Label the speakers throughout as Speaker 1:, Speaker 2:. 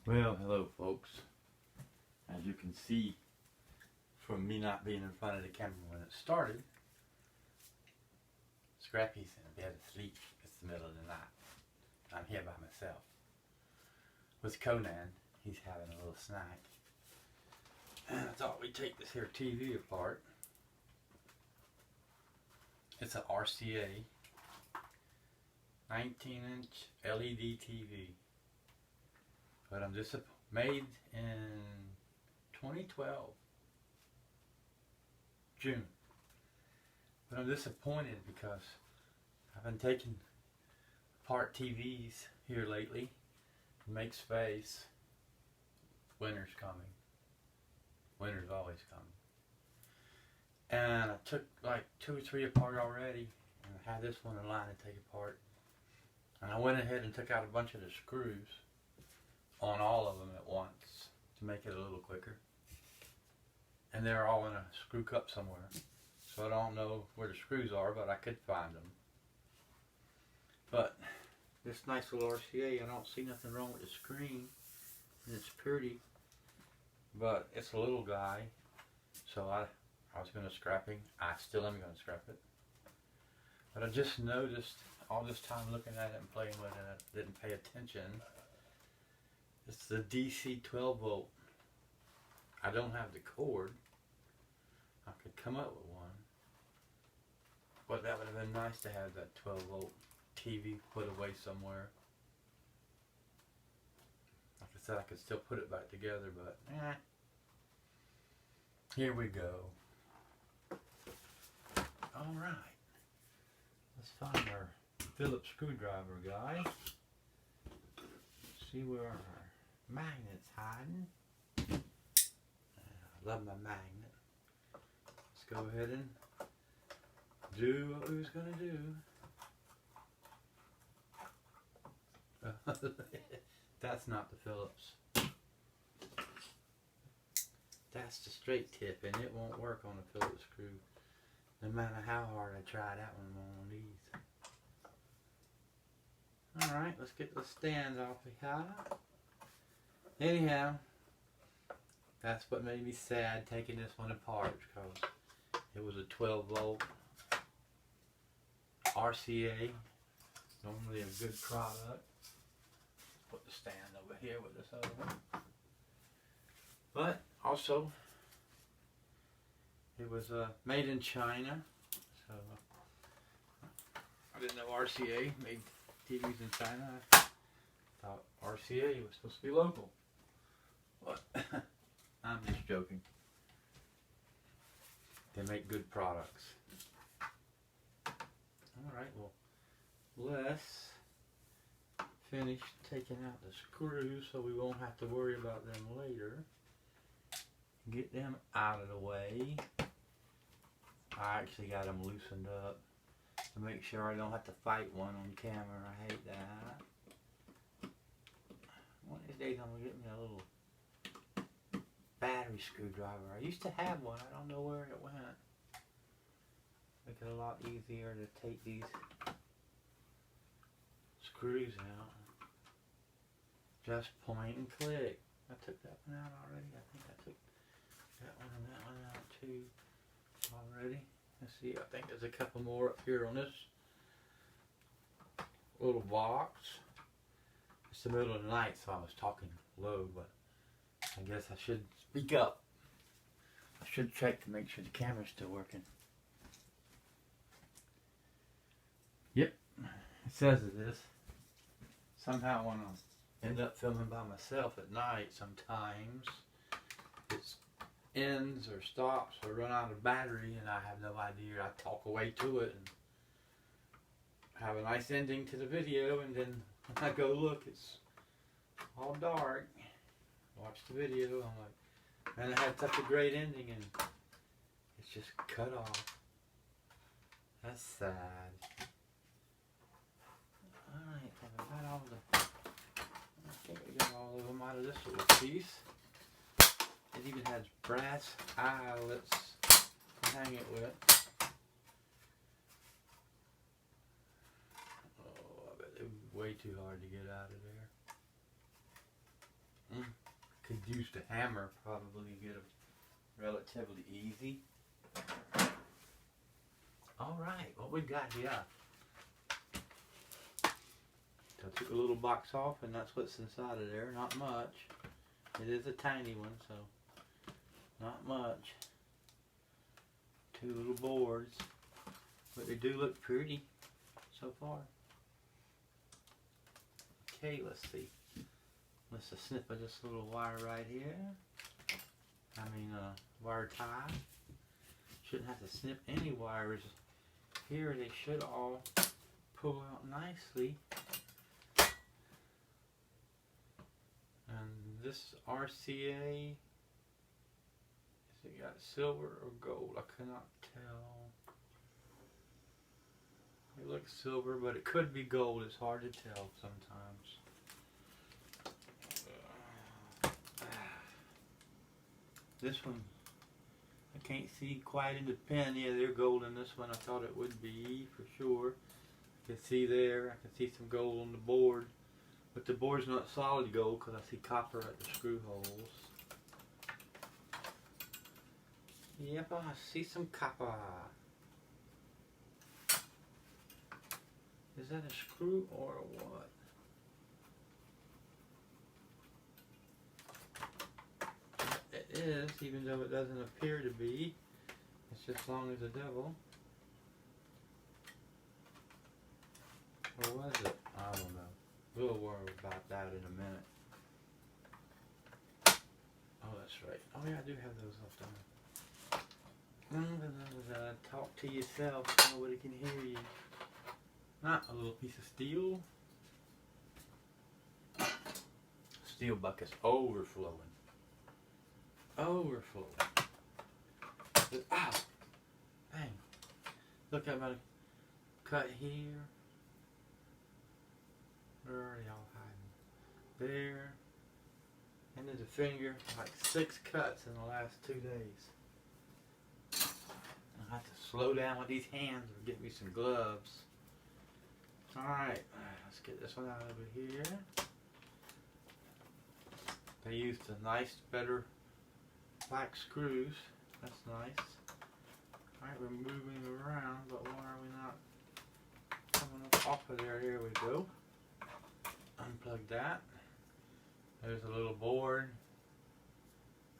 Speaker 1: Well, hello folks. As you can see from me not being in front of the camera when it started, Scrappy's in bed asleep. It's the middle of the night. I'm here by myself. With Conan, he's having a little snack. And I thought we'd take this here TV apart. It's an RCA 19-inch LED TV. But I'm made in 2012, June. But I'm disappointed because I've been taking apart TVs here lately to make space. Winter's coming. Winter's always coming. And I took like 2 or 3 apart already, and I had this one in line to take apart. And I went ahead and took out a bunch of the screws on all of them at once to make it a little quicker. And they're all in a screw cup somewhere. So I don't know where the screws are, but I could find them. But this nice little RCA, I don't see nothing wrong with the screen. And it's pretty. But it's a little guy. So I was going to scrap him. I still am going to scrap it. But I just noticed all this time looking at it and playing with it, I didn't pay attention. It's the DC 12 volt. I don't have the cord. I could come up with one. But that would have been nice to have that 12 volt TV put away somewhere. Like I said, I could still put it back together, but here we go. Alright. Let's find our Phillips screwdriver guy. See where our magnet's hiding. I love my magnet. Let's go ahead and do what we was going to do. That's not the Phillips. That's the straight tip, and it won't work on a Phillips screw. No matter how hard I try that one on these. Alright, let's get the stands off the high. Anyhow, that's what made me sad taking this one apart, because it was a 12 volt RCA, normally a good product. Put the stand over here with this other one. But also, it was made in China, so I didn't know RCA made TVs in China. I thought RCA was supposed to be local. But I'm just joking. They make good products. Alright, well, let's finish taking out the screws so we won't have to worry about them later. Get them out of the way. I actually got them loosened up to make sure I don't have to fight one on camera. I hate that. One of these days I'm going to get me a little battery screwdriver. I used to have one. I don't know where it went. Make it a lot easier to take these screws out. Just point and click. I took that one out already. I think I took that one and that one out too already. Let's see. I think there's a couple more up here on this little box. It's the middle of the night, so I was talking low, but I guess I should speak up. I should check to make sure the camera's still working. Yep, it says it is. Somehow when I end up filming by myself at night, sometimes it ends or stops or run out of battery and I have no idea. I talk away to it and have a nice ending to the video, and then when I go look, it's all dark. Watch the video, I'm like, man, I had such a great ending and it's just cut off. That's sad. Alright, I got all the, I think we got all of them out of this little piece. It even has brass eyelets to hang it with. Oh, I bet it was way too hard to get out of there. Could use the hammer probably get them relatively easy. Alright, what we got here? So I took a little box off and that's what's inside of there. Not much. It is a tiny one, so not much. 2 little boards. But they do look pretty so far. Okay, let's see. Let's snip of this little wire right here. Wire tie. Shouldn't have to snip any wires here. They should all pull out nicely. And this RCA, has it got silver or gold? I cannot tell. It looks silver, but it could be gold. It's hard to tell sometimes. This one, I can't see quite in the pen. Yeah, they're gold in this one. I thought it would be for sure. You can see there. I can see some gold on the board. But the board's not solid gold because I see copper at the screw holes. Yep, I see some copper. Is that a screw or what? It is, even though it doesn't appear to be. It's just long as the devil. Or was it? I don't know. We'll worry about that in a minute. Oh, that's right. Oh yeah, I do have those left on. Talk to yourself. Nobody can hear you. Ah, a little piece of steel. Steel bucket's overflowing. Overflowing. Ow! Dang. Look at my cut here. Where are y'all hiding? There. Into the finger. Like 6 cuts in the last 2 days. I have to slow down with these hands or get me some gloves. Alright, let's get this one out over here. They used a nice, better black screws. That's nice. Alright, we're moving around, but why are we not coming up off of there? Here we go. Unplug that. There's a little board.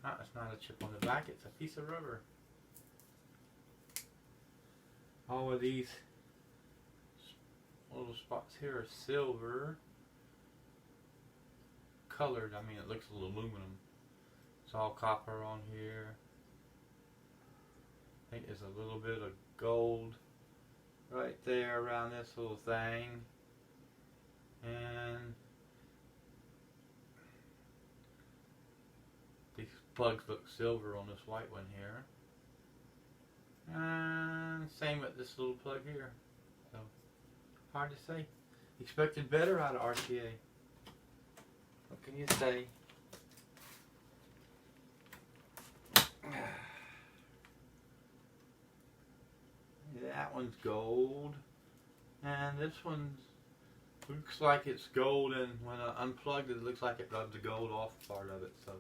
Speaker 1: Ah, it's not a chip on the back, it's a piece of rubber. All of these little spots here are silver. Colored, I mean it looks aluminum. It's all copper on here. I think there's a little bit of gold right there around this little thing. And these plugs look silver on this white one here. And same with this little plug here. So hard to say. Expected better out of RCA. What can you say? That one's gold. And this one looks like it's gold, and when I unplugged it, it looks like it rubbed the gold off part of it. So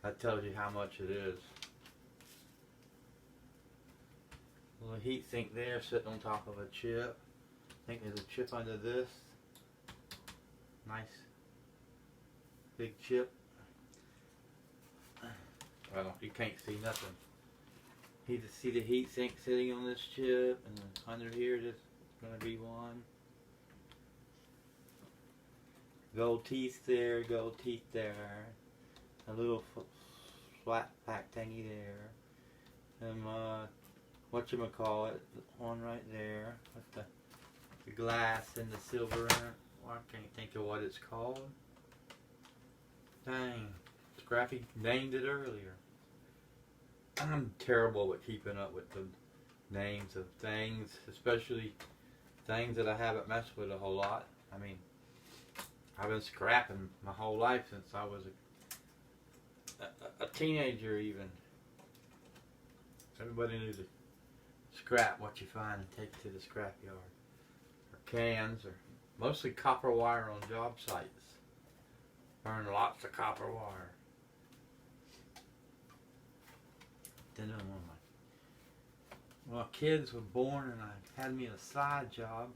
Speaker 1: that tells you how much it is. A little heat sink there sitting on top of a chip. I think there's a chip under this. Nice big chip. Well, you can't see nothing. You just see the heat sink sitting on this chip, and under here there's going to be one. Gold teeth there, gold teeth there. A little flat pack thingy there. And whatchamacallit, one right there with the glass and the silver in it. Well, I can't think of what it's called. Dang, Scrappy named it earlier. I'm terrible at keeping up with the names of things, especially things that I haven't messed with a whole lot. I mean, I've been scrapping my whole life since I was a teenager even. Everybody knew to scrap what you find and take it to the scrap yard. Or cans, or mostly copper wire on job sites. Burn lots of copper wire. Then my kids were born and I had me a side job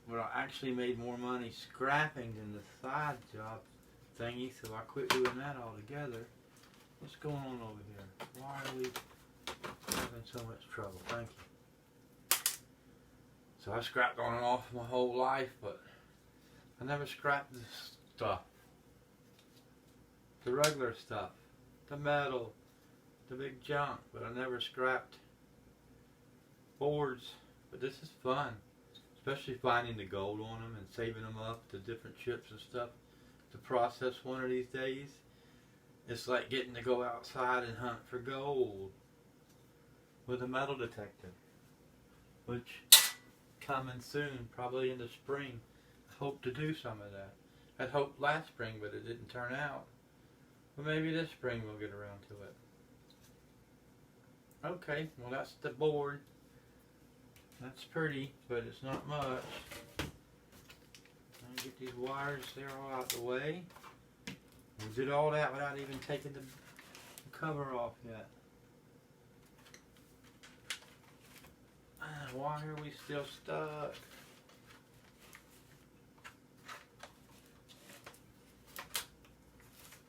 Speaker 1: where I actually made more money scrapping than the side job thingy, so I quit doing that altogether. What's going on over here? Why are we having so much trouble? Thank you. So I scrapped on and off my whole life, but I never scrapped the stuff. The regular stuff. The metal. The big junk. But I never scrapped boards. But this is fun. Especially finding the gold on them and saving them up, the different chips and stuff to process one of these days. It's like getting to go outside and hunt for gold with a metal detector, which coming soon, probably in the spring. I hope to do some of that. I'd hoped last spring, but it didn't turn out. But maybe this spring we'll get around to it. Okay, well that's the board. That's pretty, but it's not much. I'll get these wires there all out the way. We did all that without even taking the cover off yet. Why are we still stuck?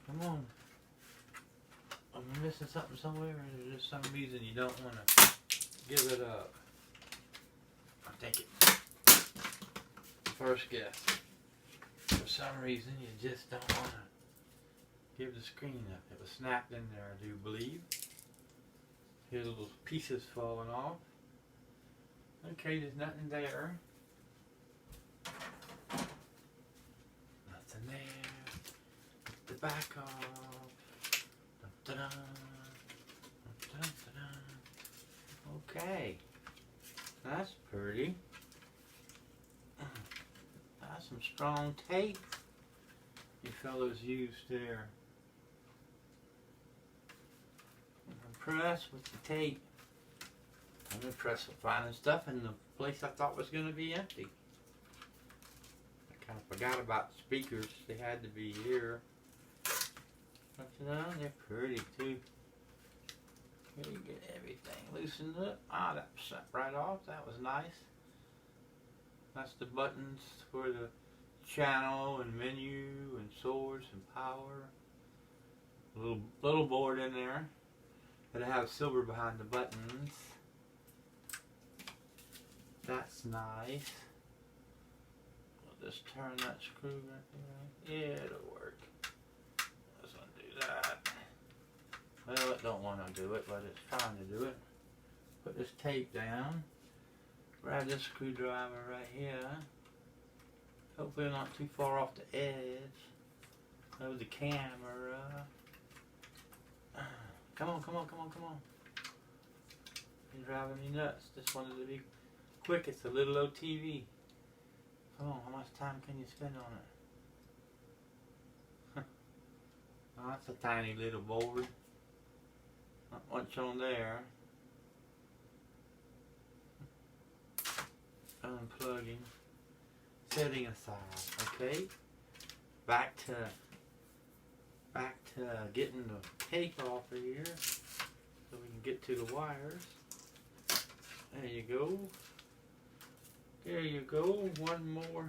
Speaker 1: Come on. Am I missing something somewhere, or is there just some reason you don't want to give it up? I think it. First guess. For some reason, you just don't want to give the screen up. It was snapped in there, I do believe. Here's little pieces falling off. Okay, there's nothing there. Nothing there. Get the back off. Dun, dun, dun, dun, dun. Okay. That's pretty. That's some strong tape you fellows used there. I'm impressed with the tape. I'm impressed with finding stuff in the place I thought was going to be empty. I kind of forgot about the speakers. They had to be here. But they're pretty too. Really get everything loosened up. Ah, that set right off. That was nice. That's the buttons for the channel and menu and source and power. Little board in there. It'll have silver behind the buttons. That's nice. We'll just turn that screw right there. Yeah, it'll work. Let's undo that. Well, it don't want to do it, but it's trying to do it. Put this tape down. Grab this screwdriver right here. Hopefully not too far off the edge of the camera. Come on, come on, come on, come on. You're driving me nuts. Just wanted to be quick. It's a little old TV. Come on, how much time can you spend on it? Oh, that's a tiny little board. Not much on there. Unplugging. Setting aside. Okay. Back to getting the tape off of here so we can get to the wires. There you go. There you go. One more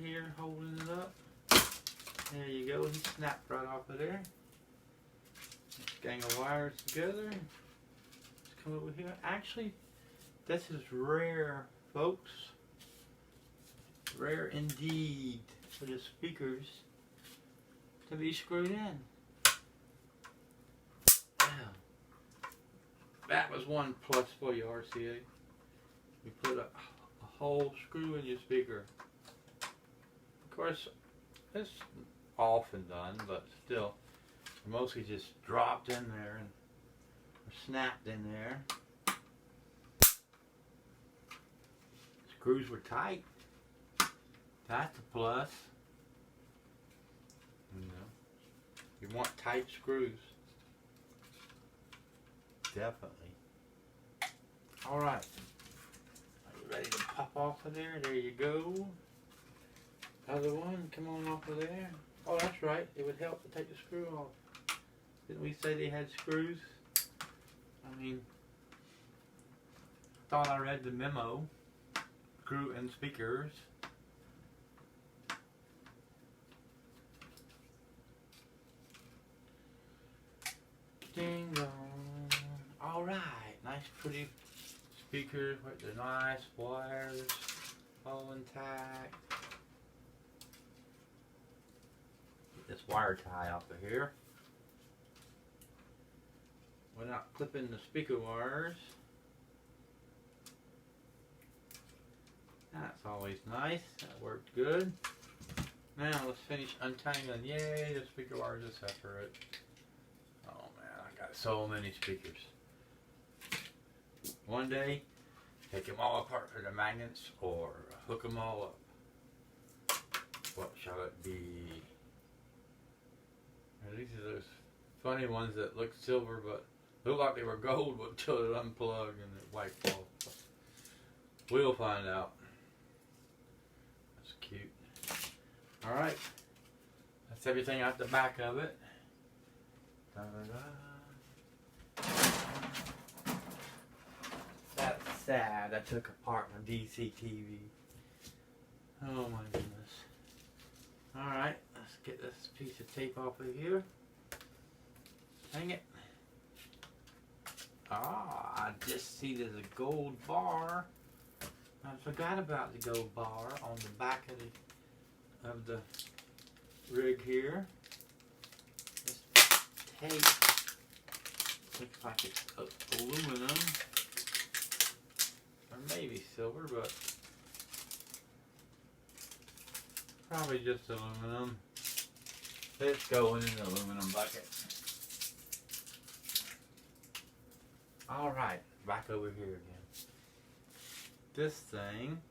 Speaker 1: here holding it up. There you go. He snapped right off of there. Let's gang of wires together. Let's come over here. Actually, this is rare, folks. Rare indeed for the speakers to be screwed in. Wow. That was one plus for your RCA. You put a whole screw in your speaker. Of course, it's often done, but still, mostly just dropped in there and or snapped in there. Screws were tight. That's a plus. You know, you want tight screws. Definitely. Alright. Are you ready to pop off of there? There you go. Other one, come on off of there. Oh, that's right. It would help to take the screw off. Didn't we say they had screws? I mean, thought I read the memo. Screw and speakers. Ding dong. Alright, nice pretty speakers with the nice wires all intact. Get this wire tie off of here. We're not clipping the speaker wires. That's always nice. That worked good. Now let's finish untangling. Yay, the speaker wires are separate. Oh man, I got so many speakers. One day, take them all apart for the magnets or hook them all up. What shall it be? Now, these are those funny ones that look silver but look like they were gold until it unplugged and it wiped off. We'll find out. That's cute. Alright, that's everything out the back of it. That's sad. I took apart my DC TV. Oh my goodness. Alright, let's get this piece of tape off of here. Hang it. Ah, I just see there's a gold bar. I forgot about the gold bar on the back of the rig here. This tape looks like it's aluminum or maybe silver, but probably just aluminum. Let's go in an aluminum bucket. Alright, back over here again. This thing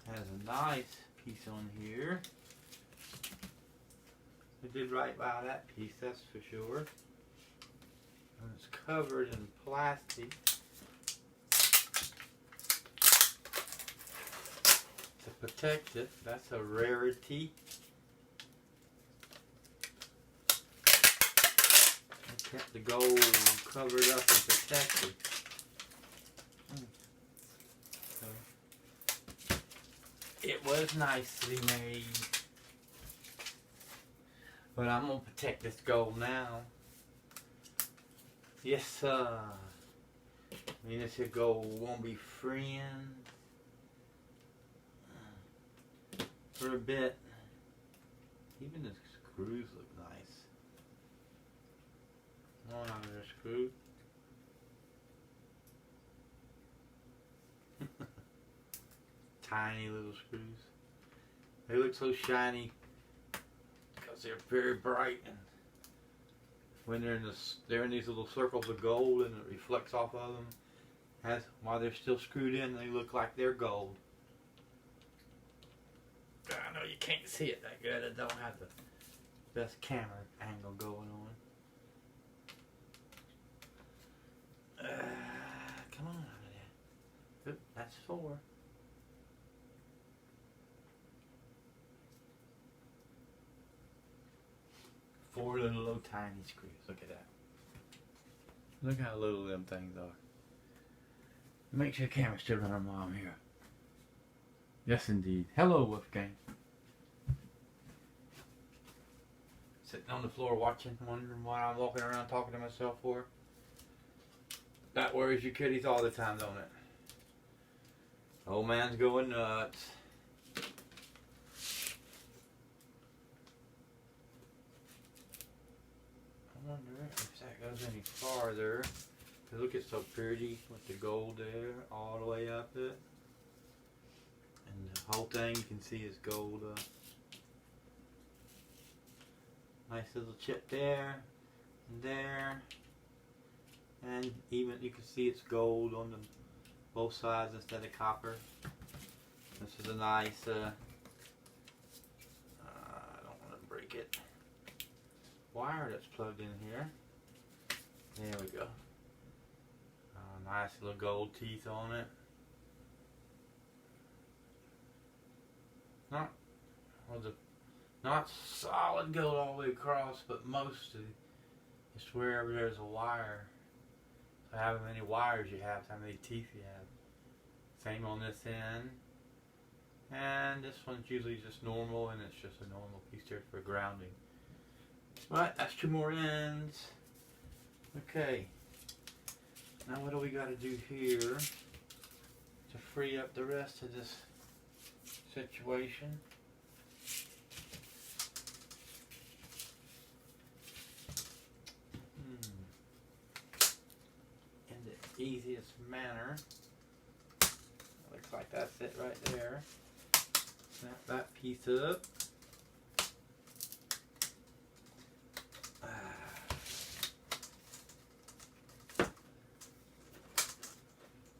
Speaker 1: has a nice piece on here. We did right by that piece, that's for sure. And it's covered in plastic. To protect it, that's a rarity. I kept the gold covered up and protected. So, it was nicely made. But I'm going to protect this gold now. Yes, sir. I mean, this here gold won't be freeing for a bit. Even the screws look nice. One out of the screw. Tiny little screws. They look so shiny because they're very bright, and when they're in these little circles of gold and it reflects off of them, while they're still screwed in, they look like they're gold. I know you can't see it that good. I don't have the best camera angle going on. Come on out of there. Oop, that's 4. Four little tiny screws. Look at that. Look how little them things are. Make sure the camera's still running while I'm here. Yes, indeed. Hello, Wolfgang. Sitting on the floor watching, wondering why I'm walking around talking to myself for. That worries your kitties all the time, don't it? Old man's going nuts. I wonder if that goes any farther. Cause look, it's so pretty with the gold there, all the way up it. And the whole thing you can see is gold. Nice little chip there, and there. And even you can see it's gold on both sides instead of copper. This is a nice, I don't want to break it, wire that's plugged in here. There we go. Nice little gold teeth on it. Not, well, Not solid gold all the way across, but mostly it's wherever there's a wire. So however many wires you have, how many teeth you have. Same on this end. And this one's usually just normal, and it's just a normal piece there for grounding. But that's 2 more ends. Okay. Now what do we got to do here to free up the rest of this situation? In the easiest manner. Looks like that's it right there. Snap that piece up.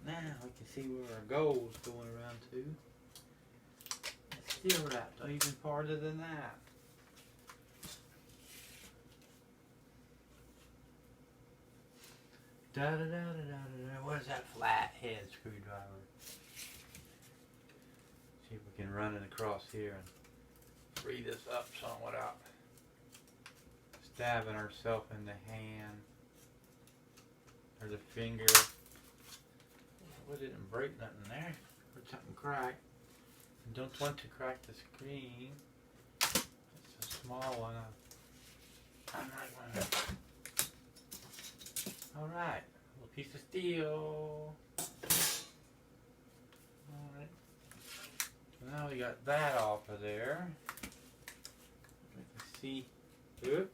Speaker 1: Now we can see where our gold's going around to. It's still wrapped even farther than that. Da da da da da da. Where's that flathead screwdriver? See if we can run it across here and free this up somewhat without stabbing ourselves in the hand or the finger. We didn't break nothing there. Or something cracked. I don't want to crack the screen. It's a small one. I'm not going to. Alright, a little piece of steel. Alright. So now we got that off of there. You can see. Oop.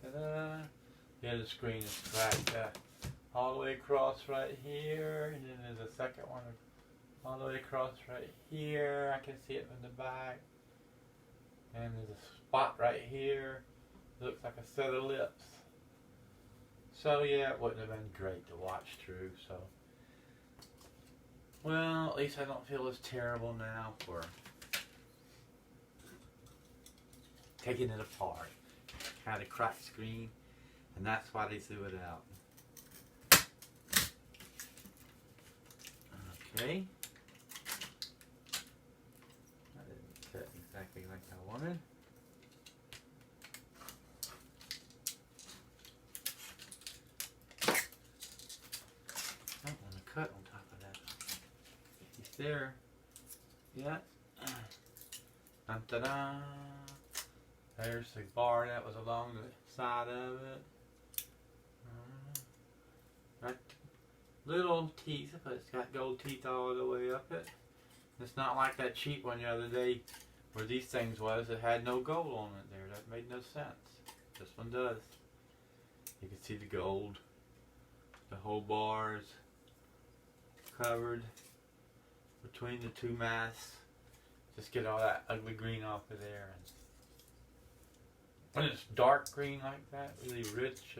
Speaker 1: Ta-da. The other screen is cracked all the way across right here, and then there's a second one all the way across right here. I can see it from the back. And there's a spot right here. Looks like a set of lips. So yeah, it wouldn't have been great to watch through. So, well, at least I don't feel as terrible now for taking it apart. Had a cracked screen, and that's why they threw it out. Okay. That didn't cut exactly like I wanted. I don't want to cut on top of that. It's there. Yeah. Dun-da-da. There's the bar that was along the side of it. Got little teeth, but it's got gold teeth all the way up it. It's not like that cheap one the other day where these things was. It had no gold on it there. That made no sense. This one does. You can see the gold. The whole bar's covered between the two masks. Just get all that ugly green off of there. And when it's dark green like that, really rich,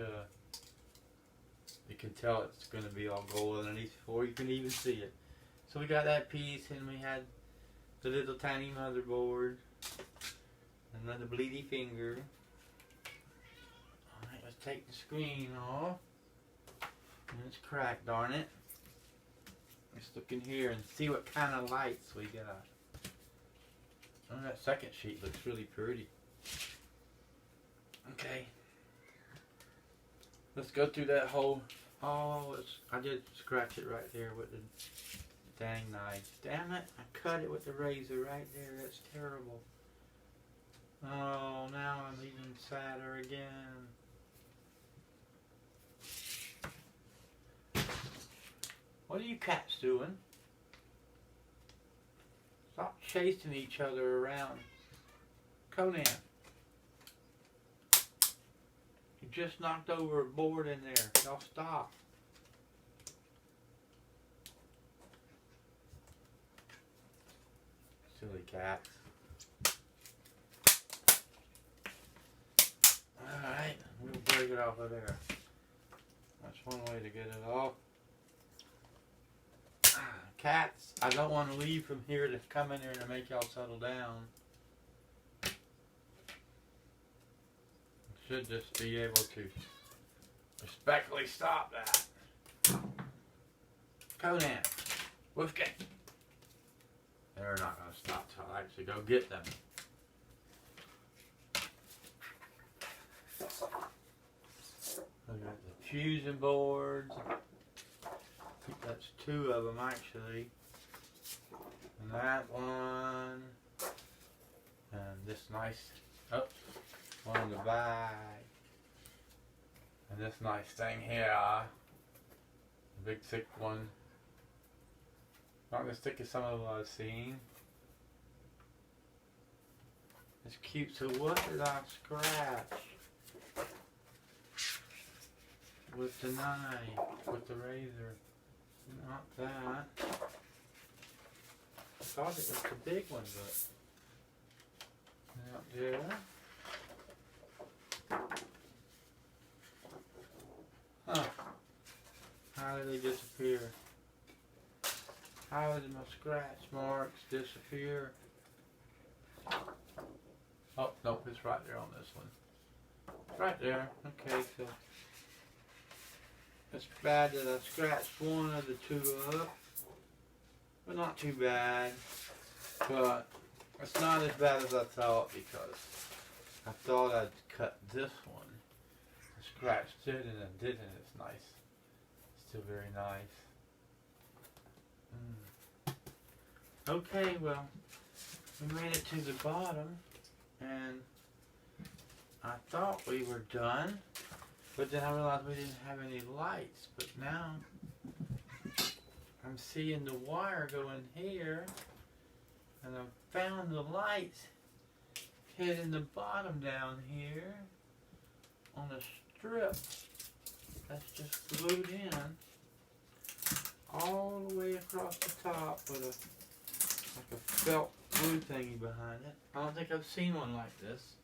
Speaker 1: you can tell it's going to be all gold underneath before you can even see it. So we got that piece, and we had the little tiny motherboard, another bleedy finger. Alright, let's take the screen off. And it's cracked, darn it. Let's look in here and see what kind of lights we got. Oh, that second sheet looks really pretty. Okay. Let's go through that whole. Oh, I did scratch it right there with the dang knife. Damn it! I cut it with the razor right there. That's terrible. Oh, now I'm even sadder again. What are you cats doing? Stop chasing each other around. Conan. You just knocked over a board in there. Y'all stop. Silly cats. Alright, we'll break it off of there. That's one way to get it off. Cats, I don't want to leave from here to come in here to make y'all settle down. Should just be able to respectfully stop that. Conan, Wolfgang. They're not going to stop till I actually go get them. Look at the fusion boards. I think that's 2 of them actually. And that one. And this nice, one in the back. And this nice thing here. The big thick one. Not as thick as some of them I've seen. It's cute. So what did I scratch? With the knife, with the razor. Not that. I thought it was the big one, but not there. Huh. How did they disappear? How did my scratch marks disappear? Oh, nope, it's right there on this one. Right there. Okay, so it's bad that I scratched one of the 2 up. But not too bad. But it's not as bad as I thought, because I thought I'd cut this one. I scratched it and I didn't. It's nice. Still very nice. Okay, well, we made it to the bottom, and I thought we were done, but then I realized we didn't have any lights. But now I'm seeing the wire go in here, and I found the lights hitting the bottom down here on the strip that's just glued in all the way across the top with like a felt glue thingy behind it. I don't think I've seen one like this.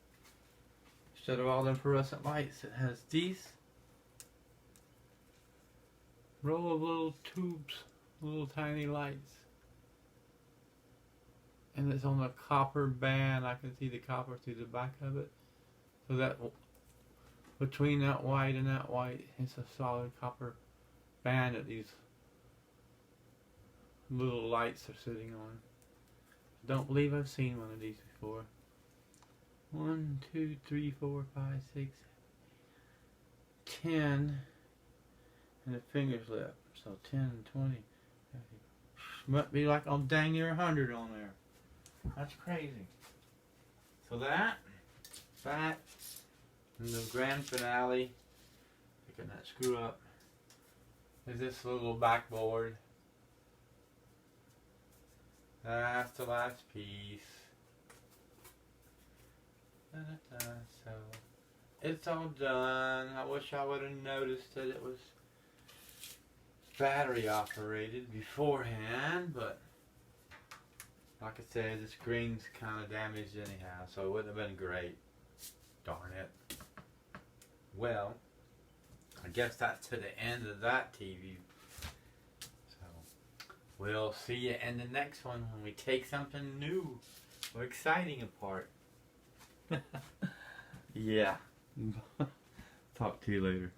Speaker 1: Instead of all the fluorescent lights, it has these row of little tubes, little tiny lights. And it's on a copper band. I can see the copper through the back of it. So that between that white and that white, it's a solid copper band that these little lights are sitting on. Don't believe I've seen one of these before. 1, 2, 3, 4, 5, 6, 10, and the finger slip. So 10, 20. Must be like on dang near 100 on there. That's crazy. So that, and the grand finale, picking that screw up, is this little backboard. That's the last piece. So it's all done. I wish I would have noticed that it was battery operated beforehand, but like I said, the screen's kind of damaged anyhow, so it wouldn't have been great. Darn it. Well, I guess that's to the end of that TV. We'll see you in the next one when we take something new or exciting apart. Yeah. Talk to you later.